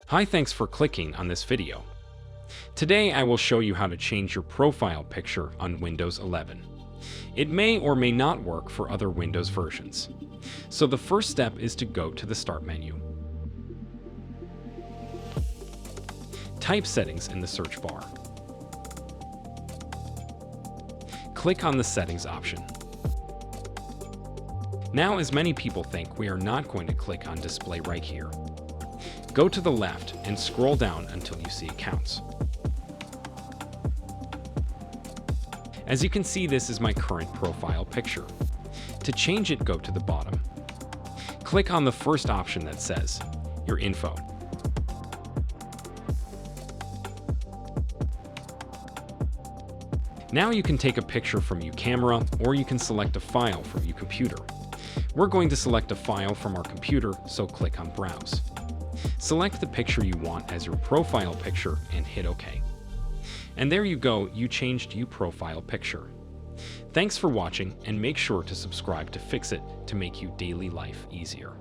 Hi, thanks for clicking on this video. Today I will show you how to change your profile picture on Windows 11. It may or may not work for other Windows versions. So the first step is to go to the Start menu. Type Settings in the search bar. Click on the Settings option. Now, as many people think, we are not going to click on Display right here. Go to the left and scroll down until you see Accounts. As you can see, this is my current profile picture. To change it, go to the bottom. Click on the first option that says Your Info. Now you can take a picture from your camera, or you can select a file from your computer. We're going to select a file from our computer, so click on Browse. Select the picture you want as your profile picture and hit OK. And there you go, you changed your profile picture. Thanks for watching, and make sure to subscribe to fix it to make your daily life easier.